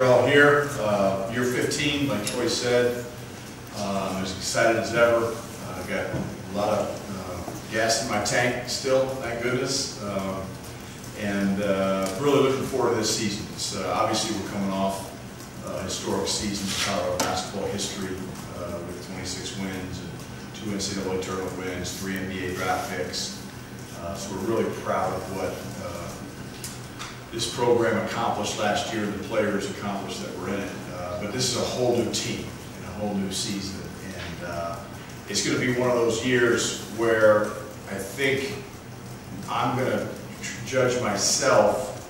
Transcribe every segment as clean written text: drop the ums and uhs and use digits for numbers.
We're all here, year 15, like Troy said. As excited as ever. Got a lot of gas in my tank still, thank goodness. And really looking forward to this season. It's, obviously we're coming off a historic season in Colorado basketball history with 26 wins and 2 NCAA tournament wins, 3 NBA draft picks. So we're really proud of what this program accomplished last year and the players accomplished that were in it. But this is a whole new team and a whole new season. And it's going to be one of those years where I think I'm going to judge myself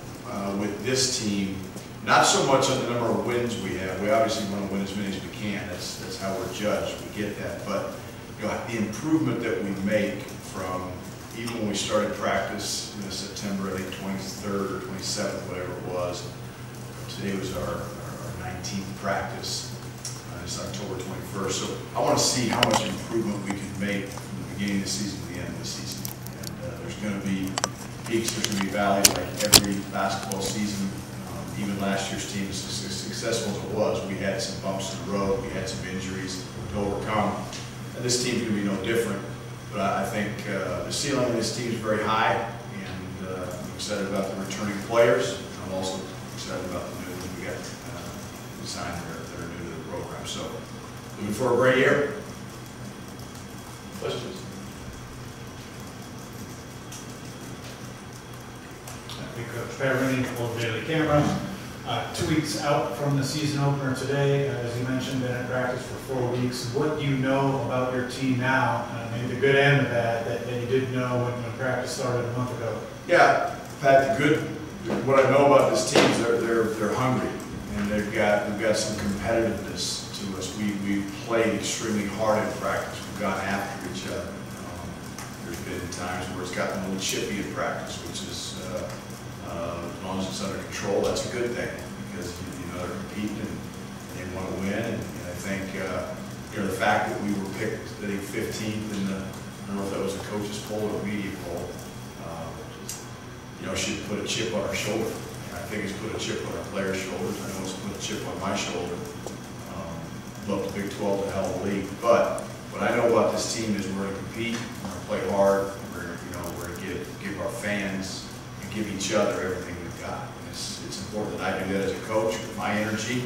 with this team, not so much on the number of wins we have. We obviously want to win as many as we can. That's how we're judged. We get that. But you know, the improvement that we make from even when we started practice in September, I think 23rd or 27th, whatever it was. Today was our 19th practice. It's October 21st. So I want to see how much improvement we can make from the beginning of the season to the end of the season. And there's going to be peaks, there's going to be valleys like every basketball season. Even last year's team, as successful as it was, we had some bumps in the road, we had some injuries to overcome. And this team's going to be no different. But I think the ceiling of this team is very high, and I'm excited about the returning players. I'm also excited about the new ones we got signed that are new to the program. So, looking for a great year. Questions? Thank you, Coach Barron, Old Daily Camera. 2 weeks out from the season opener today, as you mentioned, been at practice for 4 weeks. What do you know about your team now, maybe the good end of that you didn't know when practice started a month ago? Yeah, Pat, what I know about this team is they're hungry, and we've got some competitiveness to us. We've played extremely hard in practice. We've gone after each other. There's been times where it's gotten a little chippy in practice, which is as long as it's under control, that's a good thing, because you know they're competing and they want to win. And I think you know, the fact that we were picked, I think 15th in the, I don't know if that was a coach's poll or a media poll, you know, should put a chip on our shoulder. I think it's put a chip on our players' shoulders. I know it's put a chip on my shoulder. Love the Big 12 to hell of a league, but what I know about this team is we're going to compete, we're going to play hard, we're going to give our fans and give each other everything we've got. And it's important that I do that as a coach with my energy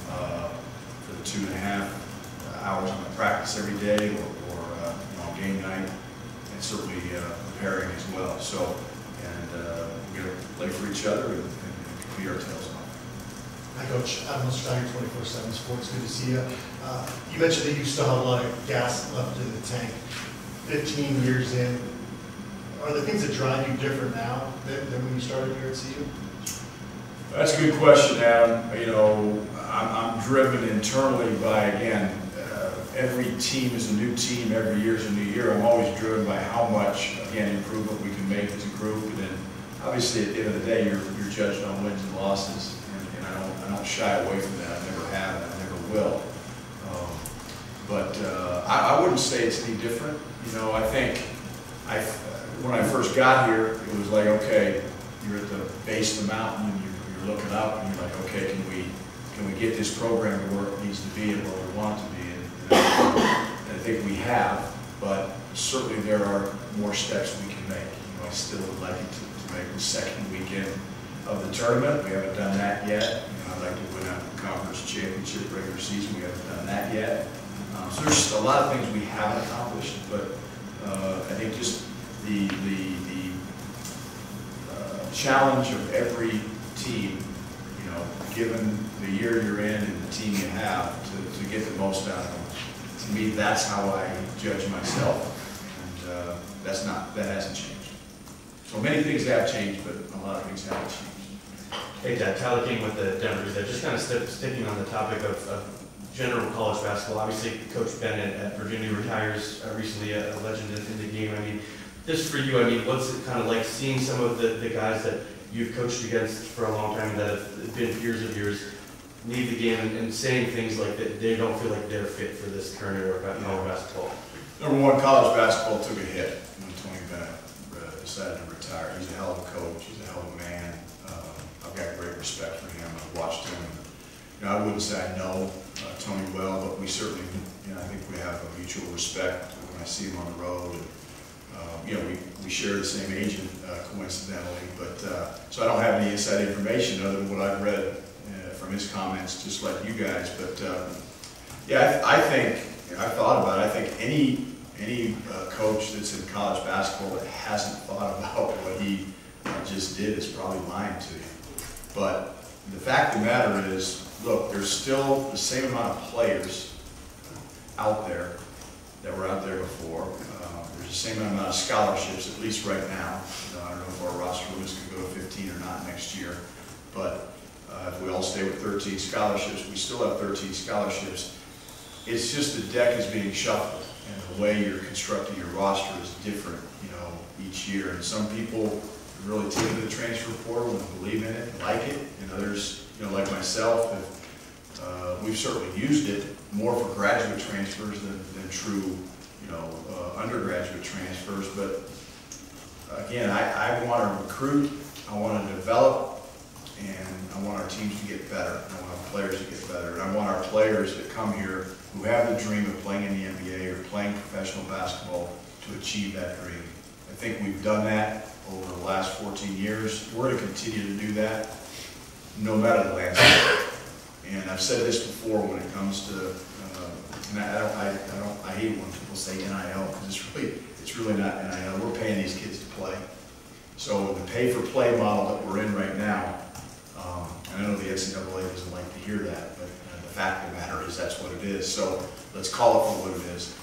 for the 2.5 hours on the practice every day, or you know, on game night, and certainly preparing as well. So, and we're going to play for each other and compete our tails off. Hi, Coach. Adam Steiner, 24/7 Sports. Good to see you. You mentioned that you still have a lot of gas left in the tank. 15 years in, are there things that drive you different now than when you started here at CU? That's a good question, Adam. You know, I'm driven internally by, again, every team is a new team, every year is a new year. I'm always driven by how much, again, improvement we can make as a group. And then, obviously, at the end of the day, you're judged on wins and losses. And I don't shy away from that. I never have, and I never will. But I wouldn't say it's any different. You know, I think when I first got here, it was like, okay, you're at the base of the mountain, and you're looking up, and you're like, okay, can we get this program to where it needs to be and where we want it to be? And I think we have, but certainly there are more steps we can make. You know, I still would like it to make the second weekend of the tournament. We haven't done that yet. You know, I'd like to win out the conference championship regular season. We haven't done that yet. So there's a lot of things we haven't accomplished, but I think just the challenge of every team, you know, given the year you're in and the team you have, to get the most out of them. To me, that's how I judge myself, and that hasn't changed. So many things have changed, but a lot of things haven't changed. Hey, Dad, Tyler King with the Denver Gazette. Just kind of sticking on the topic of general college basketball. Obviously, Coach Bennett at Virginia retires recently, a legend in the game. I mean, just for you, I mean, what's it kind of like seeing some of the guys that you've coached against for a long time that have been peers of yours leave the game and saying things like that they don't feel like they're fit for this current era of college basketball? Number one, college basketball took a hit when Tony Bennett decided to retire. He's a hell of a coach. He's a hell of a man. I've got great respect for him. I've watched him I wouldn't say I know Tony well, but we certainly, I think we have a mutual respect when I see him on the road. And, we share the same agent, coincidentally, but so I don't have any inside information other than what I've read from his comments, just like you guys. But yeah, I think, I thought about it, I think any coach that's in college basketball that hasn't thought about what he just did is probably lying to you. But the fact of the matter is, look, there's still the same amount of players out there that were out there before. There's the same amount of scholarships, at least right now. I don't know if our roster limits can go to 15 or not next year, but if we all stay with 13 scholarships, we still have 13 scholarships. It's just the deck is being shuffled, and the way you're constructing your roster is different, each year. And some people really take to the transfer portal and believe in it, and like it, and others, like myself, we've certainly used it more for graduate transfers than true, undergraduate transfers. But again, I want to recruit, I want to develop, and I want our teams to get better. I want our players to get better, and I want our players that come here who have the dream of playing in the NBA or playing professional basketball to achieve that dream. I think we've done that over the last 14 years. We're going to continue to do that, no matter the landscape. And I've said this before when it comes to, and I hate when people say NIL, because it's really not NIL. We're paying these kids to play. So the pay-for-play model that we're in right now, and I know the NCAA doesn't like to hear that, but the fact of the matter is that's what it is. So let's call it for what it is.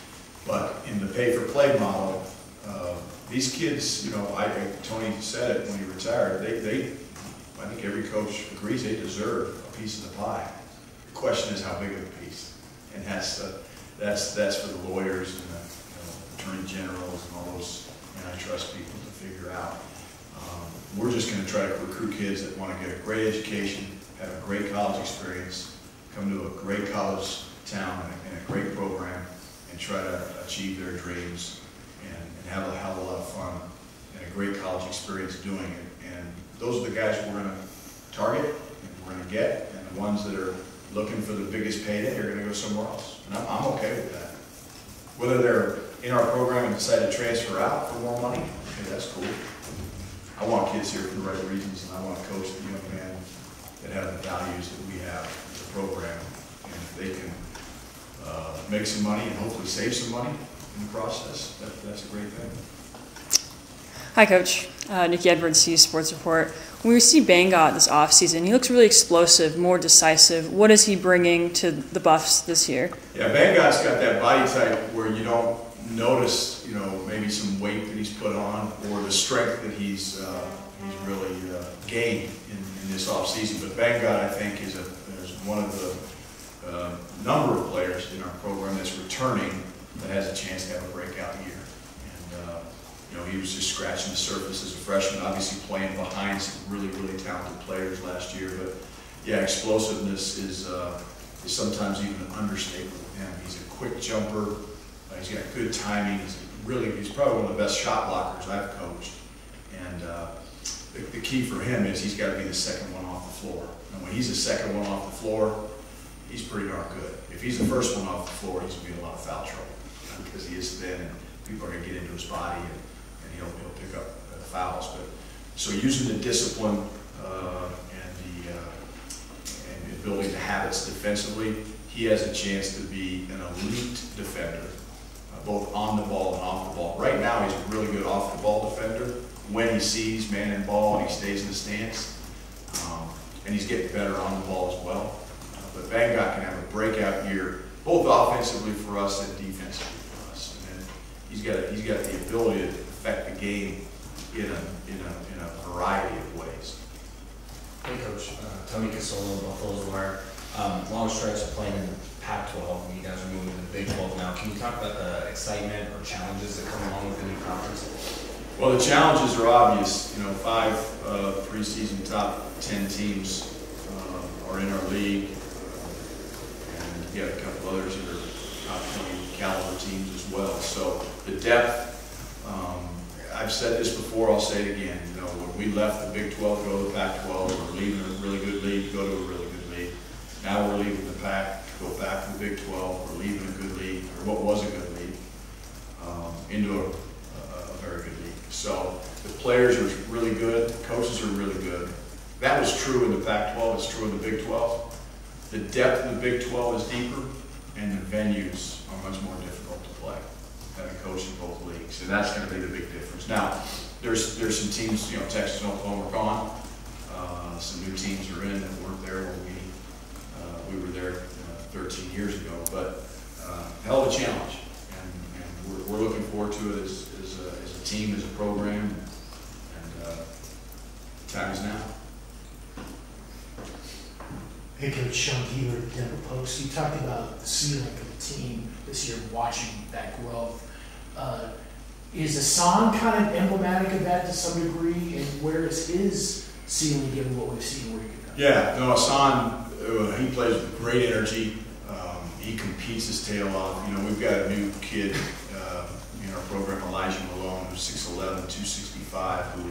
But in the pay-for-play model, these kids, Tony said it when he retired, I think every coach agrees they deserve a piece of the pie. The question is how big of a piece, and that's for the lawyers and the attorney generals and all those antitrust people to figure out. We're just going to try to recruit kids that want to get a great education, have a great college experience, come to a great college town and a great program, and try to achieve their dreams and have a hell of a lot of fun and a great college experience doing it. And those are the guys we're going to target and we're going to get, and the ones that are looking for the biggest payday are going to go somewhere else. And I'm okay with that. Whether they're in our program and decide to transfer out for more money, okay, that's cool. I want kids here for the right reasons, and I want to coach the young men that have the values that we have as a program. And if they can make some money and hopefully save some money in the process, that's a great thing. Hi, Coach. Nikki Edwards, C Sports Report. When we see Bangot this offseason, he looks really explosive, more decisive. What is he bringing to the Buffs this year? Yeah, Bangot's got that body type where you don't notice, maybe some weight that he's put on or the strength that he's really gained in this offseason. But Bangot, I think, is one of the number of players in our program that's returning that has a chance to have a breakout year. And he was just scratching the surface as a freshman, obviously playing behind some really, really talented players last year. But yeah, explosiveness is sometimes even an understatement with him. He's a quick jumper. He's got good timing. He's probably one of the best shot blockers I've coached. And the key for him is he's got to be the second one off the floor. And when he's the second one off the floor, he's pretty darn good. If he's the first one off the floor, he's going to be in a lot of foul trouble because he is thin and people are going to get into his body and he'll pick up fouls. But so using the discipline and the ability to habits defensively, he has a chance to be an elite defender, both on the ball and off the ball. Right now, he's a really good off the ball defender when he sees man and ball and he stays in the stance. And he's getting better on the ball as well. But Bangot can have a breakout year, both offensively for us and defensively for us. And he's got the ability to affect the game in a variety of ways. Hey, Coach. Tony Casola, Buffalo's Wire. Long stretch of playing in the Pac-12, and you guys are moving to the Big 12 now. Can you talk about the excitement or challenges that come along with the new conference? Well, the challenges are obvious. 5 preseason top 10 teams are in our league, and we got a couple others that are top 20 caliber teams as well. So the depth, I've said this before, I'll say it again. When we left the Big 12 to go to the Pac-12, we're leaving a really good league, go to a really good league. Now we're leaving the Pac, go back to the Big 12. We're leaving a good league, or what was a good league, into a very good league. So the players are really good, the coaches are really good. That was true in the Pac-12, it's true in the Big 12. The depth of the Big 12 is deeper, and the venues are much more difficult to play, having coached in both leagues. And that's going to be the big difference. Now, there's some teams, Texas and Oklahoma are gone. Some new teams are in that weren't there when we were there 13 years ago. But hell of a challenge, and we're looking forward to it as a team, as a program, and time is now. Hey Coach, Sean Keeler, Denver Post. You talked about the ceiling of the team this year, watching that growth. Is Hassan kind of emblematic of that to some degree, and where is his ceiling given what we've seen where you go? Yeah, no, Hassan, he plays with great energy. He competes his tail off. We've got a new kid in our program, Elijah Malone, who's 6'11", 265, who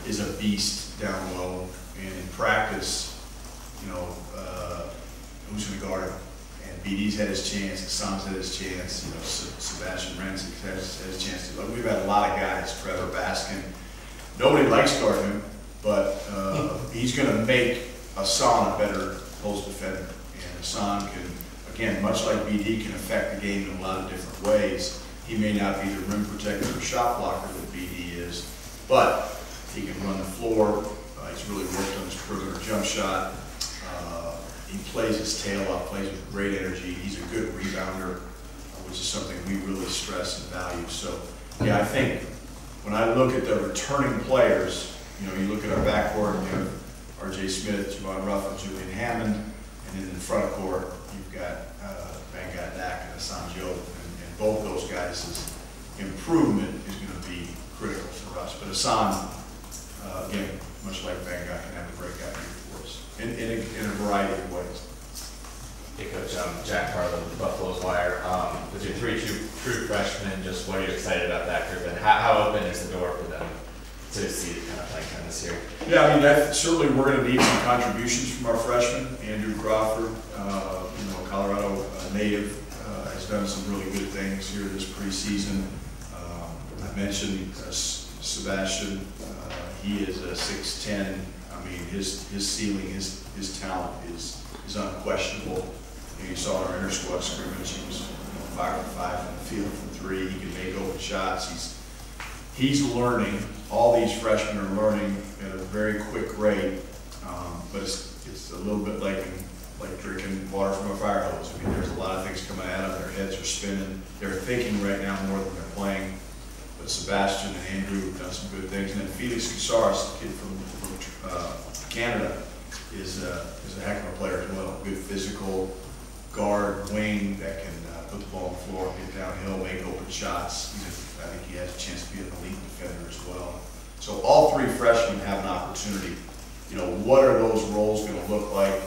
is a beast down low. And in practice, who's going to guard him? And BD's had his chance, Hassan's had his chance, Sebastian Renzik has his chance. We've had a lot of guys, Trevor Baskin. Nobody likes guarding him, but he's going to make Hassan a better post defender. And Hassan can, again, much like BD, can affect the game in a lot of different ways. He may not be the rim protector or shot blocker that BD is, but he can run the floor. He's really worked on his perimeter jump shot. He plays his tail off, plays with great energy. He's a good rebounder, which is something we really stress and value. So, yeah, I think when I look at the returning players, you look at our backcourt, you have R.J. Smith, Javon Ruffin, Julian Hammond, and then in the front court, you've got Van Dak and Hassan Joe, and both those guys' improvement is going to be critical for us. But Hassan, again, much like Van Dak, can have a breakout year for us in a variety of ways. Hey Coach, Jack Harlow with the Buffalo's Wire. With your three true freshmen, just what are you excited about that group, and how open is the door for them to see kind of playing this year? Yeah, certainly we're going to need some contributions from our freshmen. Andrew Crawford, Colorado native, has done some really good things here this preseason. I mentioned Sebastian. He is a 6'10". I mean, his ceiling, his talent is unquestionable. You saw in our inter-squad scrimmage, he was 5 for 5 from the field from 3. He can make open shots. He's learning. All these freshmen are learning at a very quick rate, but it's a little bit like drinking water from a fire hose. I mean, there's a lot of things coming at them. Their heads are spinning. They're thinking right now more than they're playing. But Sebastian and Andrew have done some good things. And then Felix Casares, the kid from Canada, is a heck of a player as well. Good physical guard, wing that can put the ball on the floor, get downhill, make open shots. I think he has a chance to be an elite defender as well. So all three freshmen have an opportunity. What are those roles going to look like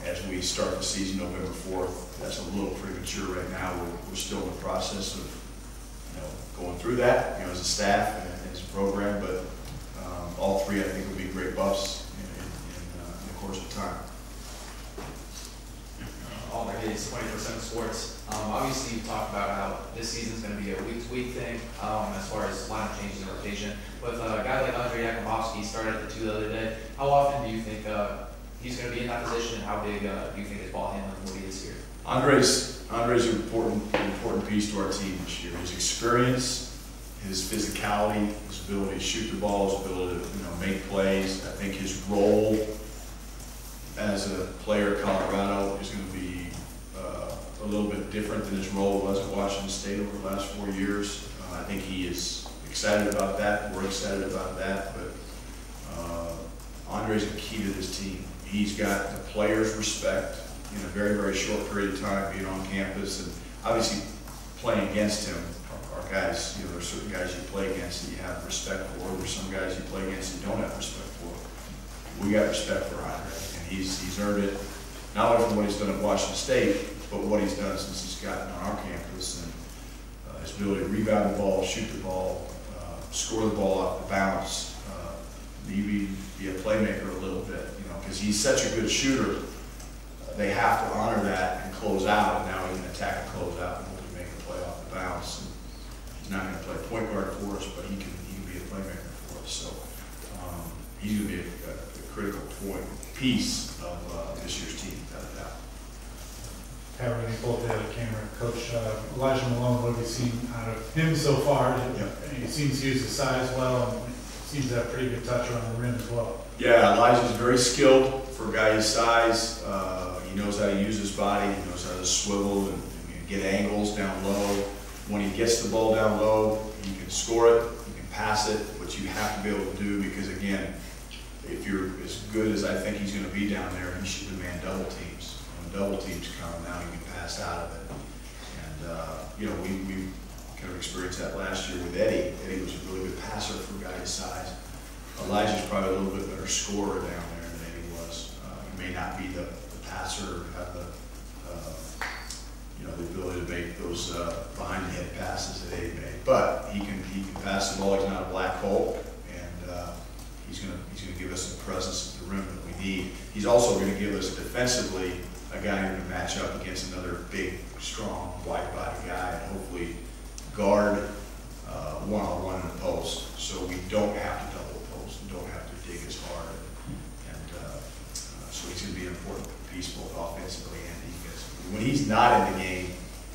as we start the season November 4th? That's a little premature right now. We're still in the process of going through that, as a staff and as a program, but all three, I think, will be great buffs in the course of time. All my kids, 20% sports. Obviously, you've talked about how this season's going to be a week-to-week thing as far as lineup changes and rotation. With a guy like Andre Yakumovsky started at the 2 the other day, how often do you think he's going to be in that position, and how big do you think his ball handling will be this year? Andre's an important piece to our team this year. His experience, his physicality, his ability to shoot the ball, his ability to make plays. I think his role as a player at Colorado is going to be a little bit different than his role was at Washington State over the last 4 years. I think he is excited about that. We're excited about that. But Andre's the key to this team. He's got the players' respect in a very, very short period of time being on campus, and obviously playing against him are guys, there's certain guys you play against that you have respect for. There's some guys you play against you don't have respect for. We got respect for Andre, and he's earned it, not only from what he's done at Washington State, but what he's done since he's gotten on our campus, and his ability to rebound the ball, shoot the ball, score the ball off the bounce, maybe be a playmaker a little bit, because he's such a good shooter. they have to honor that and close out, and now he can attack and close out and hopefully make a play off the bounce. And he's not going to play point guard for us, but he can be a playmaker for us. So he's going to be a critical piece of this year's team, without a doubt. Having any pull the camera, Coach Elijah Malone, what have you seen out of him so far? He seems to use his size well, and seems to have pretty good touch around the rim as well. Yeah, Elijah's very skilled for a guy his size. He knows how to use his body. He knows how to swivel and get angles down low. When he gets the ball down low, he can score it, he can pass it, which you have to be able to do because, again, if you're as good as I think he's going to be down there, he should demand double teams. When double teams come, now he can pass out of it. And, you know, we kind of experienced that last year with Eddie. Eddie was a really good passer for a guy his size. Elijah's probably a little bit better scorer down there than Eddie was. He may not be the passer or have the, you know, the ability to make those behind-the-head passes that Eddie made. But he can pass the ball. He's not a black hole, and he's going to give us the presence at the rim that we need. He's also going to give us defensively a guy who can match up against another big, strong, wide-body guy, and hopefully guard one-on-one in the post, so we don't have to double post and don't have to dig as hard. And so he's going to be an important piece both offensively and defensively. When he's not in the game,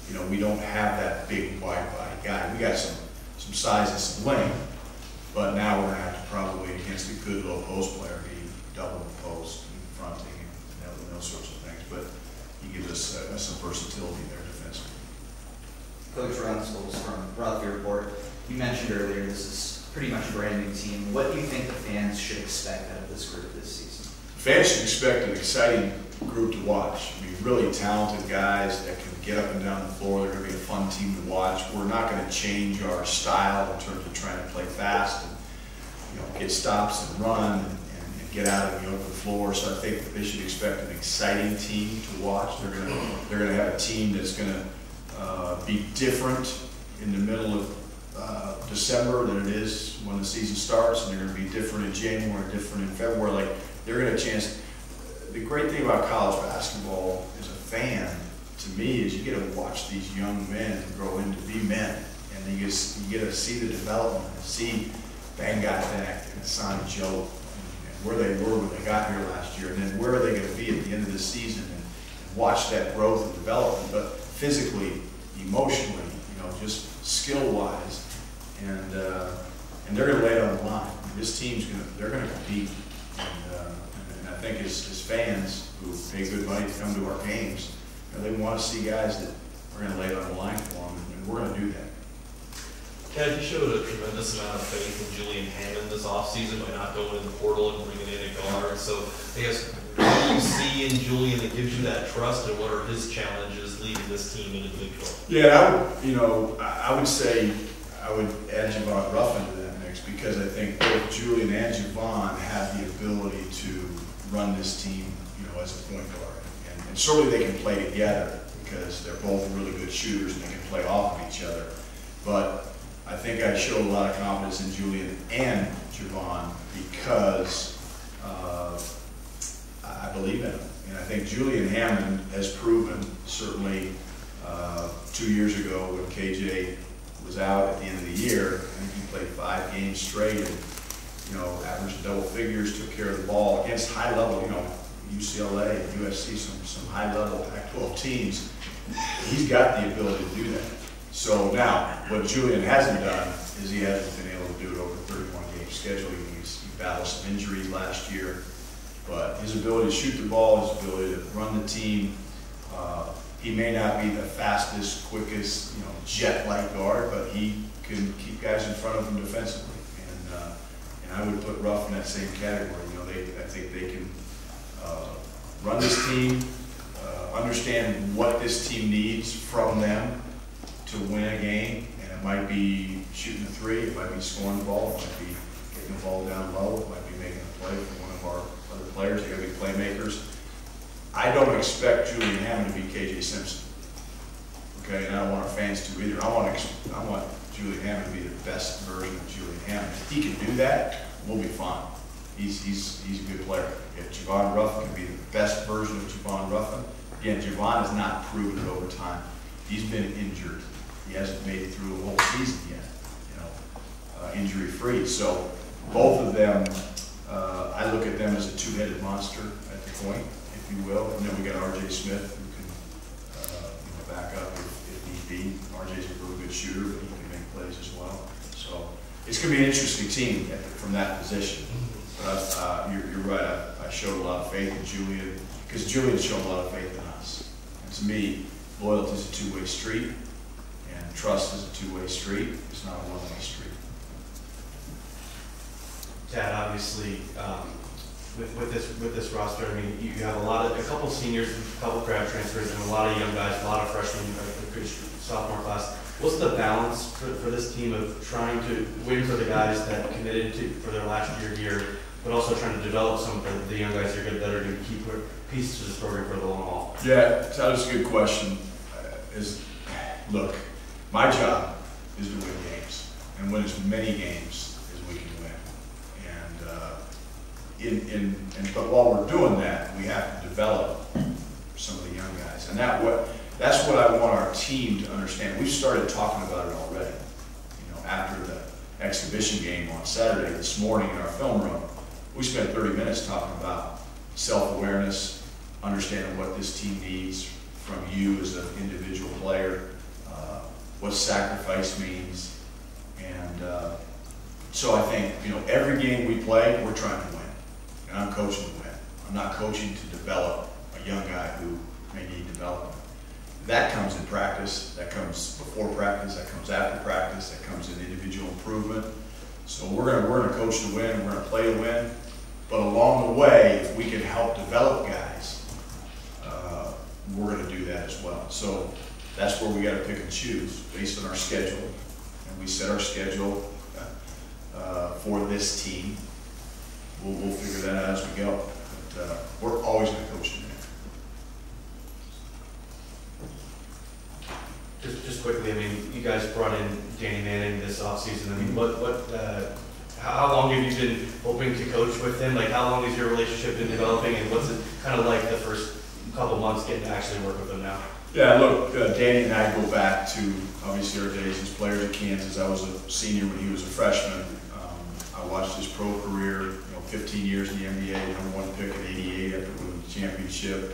you know, we don't have that big, wide-body guy. We got some size and some length, but now we're going to have to probably, against a good low post player, be double the post, fronting, and those sorts of things. But he gives us some versatility there defensively. Coach Runsels from Rutherford Report, you mentioned earlier this is pretty much a brand new team. What do you think the fans should expect out of this group this season? Fans should expect an exciting group to watch. I mean, really talented guys that can get up and down the floor. They're going to be a fun team to watch. We're not going to change our style in terms of trying to play fast and, you know, get stops and run and get out of the open floor. So I think that they should expect an exciting team to watch. They're going to have a team that's going to be different in the middle of December than it is when the season starts, and they're going to be different in January, different in February. Like, they're going to chance. The great thing about college basketball as a fan, to me, is you get to watch these young men grow into be men, and you get to see the development, and see Bangatek and Hassan Joe, and where they were when they got here last year, and then where are they going to be at the end of the season, and watch that growth and development, but physically, emotionally, you know, just skill-wise, and they're going to lay it on the line. This team's they're going to compete, and I think as fans who pay good money to come to our games, you know, they want to see guys that are going to lay it on the line for them, and we're going to do that. Tad, you showed a tremendous amount of faith in Julian Hammond this offseason by not going in the portal and bringing in a guard. So I guess, what do you see in Julian that gives you that trust, and what are his challenges leading this team into the Big 12? Yeah, I would say I would add Javon Ruff into that mix, because I think both Julian and Javon have the ability to run this team, you know, as a point guard. And certainly they can play together because they're both really good shooters and they can play off of each other. But I think I showed a lot of confidence in Julian and Javon because I believe in them. And I think Julian Hammond has proven, certainly 2 years ago when KJ was out at the end of the year, I think he played 5 games straight and, you know, averaged double figures, took care of the ball against high level, you know, UCLA, USC, some high level Pac-12 teams. He's got the ability to do that. So now, what Julian hasn't done is he hasn't been able to do it over a 31-game schedule. He battled some injuries last year, but his ability to shoot the ball, his ability to run the team, he may not be the fastest, quickest, you know, jet-like guard, but he can keep guys in front of him defensively. And I would put Ruff in that same category. You know, I think they can run this team, understand what this team needs from them to win a game, and it might be shooting a 3, it might be scoring the ball, it might be getting the ball down low, it might be making a play for one of our other players. They got to be playmakers. I don't expect Julian Hammond to be KJ Simpson. Okay, and I don't want our fans to either. I want Julian Hammond to be the best version of Julian Hammond. If he can do that, we'll be fine. he's a good player. Javon Ruffin can be the best version of Javon Ruffin. Again, Javon has not proven it over time. He's been injured. He hasn't made it through a whole season yet, injury-free. So both of them, I look at them as a two-headed monster at the point, if you will. And then we got R.J. Smith, who can back up if need be. R.J.'s a really good shooter, but he can make plays as well. So it's going to be an interesting team from that position. But you're right. I showed a lot of faith in Julian, because Julian showed a lot of faith in us. And to me, loyalty is a two-way street, and trust is a two-way street. It's not a one-way street. Tad, obviously, with this roster, I mean, you have a couple seniors, a couple grad transfers, and a lot of young guys, a lot of freshmen, a good sophomore class. What's the balance for this team of trying to win for the guys that committed for their last year here, but also trying to develop some of the young guys that are going to keep pieces to this program for the long haul? Yeah, that's a good question. Look, my job is to win games and win as many games as we can win. But while we're doing that, we have to develop some of the young guys, and that's what I want our team to understand. We've started talking about it already. After the exhibition game on Saturday this morning in our film room, we spent 30 minutes talking about self-awareness, understanding what this team needs from you as an individual player, what sacrifice means, and so I think every game we play, we're trying to win, and I'm coaching to win. I'm not coaching to develop a young guy who may need development. That comes in practice, that comes before practice, that comes after practice, that comes in individual improvement. So we're gonna coach to win, we're gonna play to win, but along the way, if we can help develop guys, we're gonna do that as well. So that's where we gotta pick and choose based on our schedule, and we set our schedule for this team. We'll figure that out as we go, but we're always gonna coach to win. Just quickly, I mean, you guys brought in Danny Manning this offseason. I mean, how long have you been hoping to coach with him? Like, how long has your relationship been developing, and what's it kind of like the first couple months getting to actually work with him now? Yeah, look, Danny and I go back to, obviously, our days as players at Kansas. I was a senior when he was a freshman. I watched his pro career, 15 years in the NBA, #1 pick in '88 after winning the championship.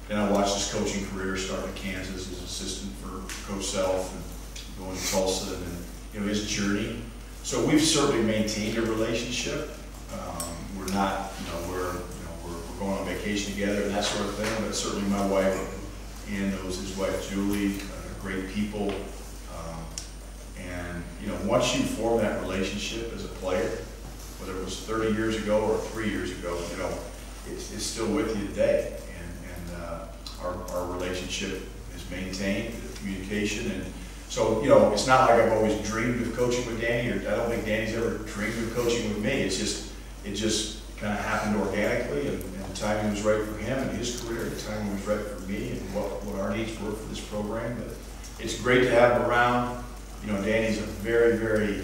Then I watched his coaching career start at Kansas as assistant for Coach Self and going to Tulsa, and then his journey. So we've certainly maintained a relationship. We're not, we're going on vacation together and that sort of thing. But certainly my wife, Ann, knows his wife Julie, great people. And once you form that relationship as a player, whether it was 30 years ago or 3 years ago, it's still with you today. Our relationship is maintained, the communication, and so it's not like I've always dreamed of coaching with Danny, or I don't think Danny's ever dreamed of coaching with me. It just kind of happened organically, and the timing was right for him and his career. The timing was right for me and what our needs were for this program. But it's great to have him around. Danny's a very, very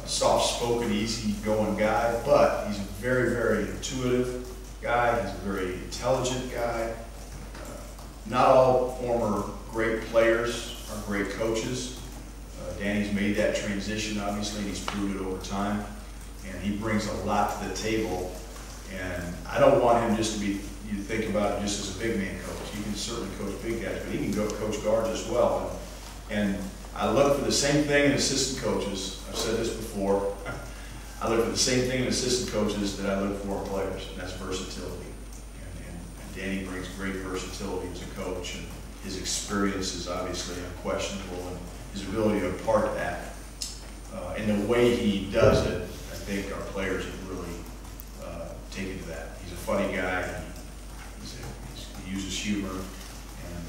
soft-spoken, easy-going guy, but he's a very, very intuitive guy. He's a very intelligent guy. Not all former great players are great coaches. Danny's made that transition, obviously, and he's proved it over time. And he brings a lot to the table. And I don't want him just to be, you think about him just as a big man coach. He can certainly coach big guys, but he can go coach guards as well. And I look for the same thing in assistant coaches. I've said this before. I look for the same thing in assistant coaches that I look for in players, and that's versatility. Danny brings great versatility as a coach, and his experience is obviously unquestionable, and his ability to impart that. And the way he does it, I think our players have really taken to that. He's a funny guy, he uses humor, and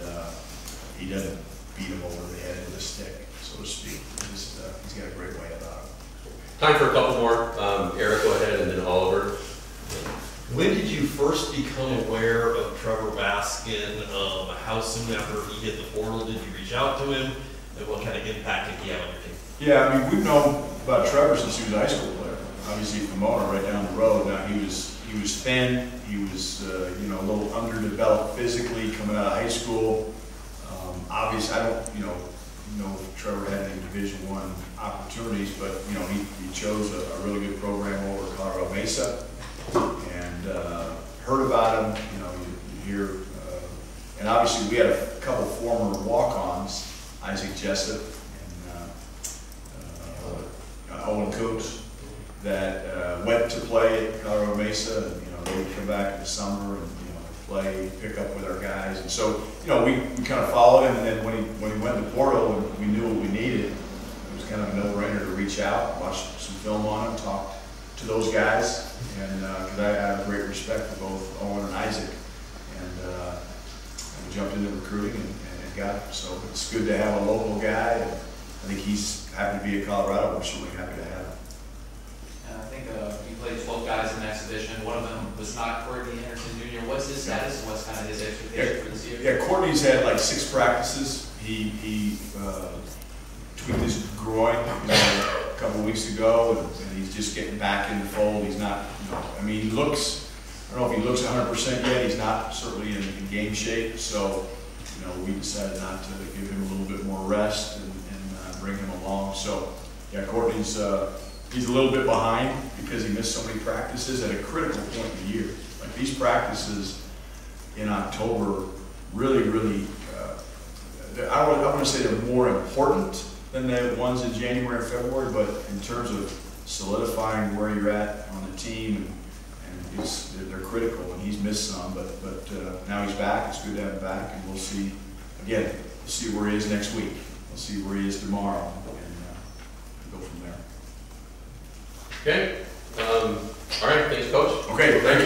he doesn't beat him over the head with a stick, so to speak. He's got a great way about him. Time for a couple more. Eric, go ahead, and then Oliver. When did you first become aware of Trevor Baskin? How soon after he hit the portal did you reach out to him? And what kind of impact did he have on your team? Yeah, I mean, we've known about Trevor since he was a high school player. obviously Pomona right down the road. Now he was thin, he was you know, a little underdeveloped physically coming out of high school. Obviously, I don't know if Trevor had any Division I opportunities, but you know, he chose a really good program over at Colorado Mesa, and heard about him. You know, you hear, and obviously we had a couple former walk-ons, Isaac Jessup and Owen Coops, that went to play at Colorado Mesa, and you know, they would come back in the summer and play, pick up with our guys, and so you know, we kind of followed him, and then when he went to Portal and we knew what we needed, it was kind of a no-brainer to reach out, watch some film on him, talk to those guys, and because I have a great respect for both Owen and Isaac, and we jumped into recruiting and got him. So it's good to have a local guy, and I think he's happy to be at Colorado. We're certainly happy to have him. And I think you played 12 guys in the exhibition. One of them was not Courtney Anderson Jr. What's his status and what's kind of his expectation for this year? Yeah, Courtney's had like 6 practices. He tweaked his groin a couple of weeks ago, and he's just getting back in the fold. He's not, I mean, he looks, I don't know if he looks 100% yet. He's not certainly in game shape. So, we decided not to give him a little bit more rest and bring him along. So, yeah, Courtney's he's a little bit behind because he missed so many practices at a critical point in the year. Like these practices in October really, I want to say they're more important than the ones in January and February, but in terms of solidifying where you're at on the team, and they're critical, and he's missed some, but now he's back. It's good to have him back, and we'll see, again, we'll see where he is next week. We'll see where he is tomorrow, and go from there. Okay. All right, thanks, Coach. Okay, thank you.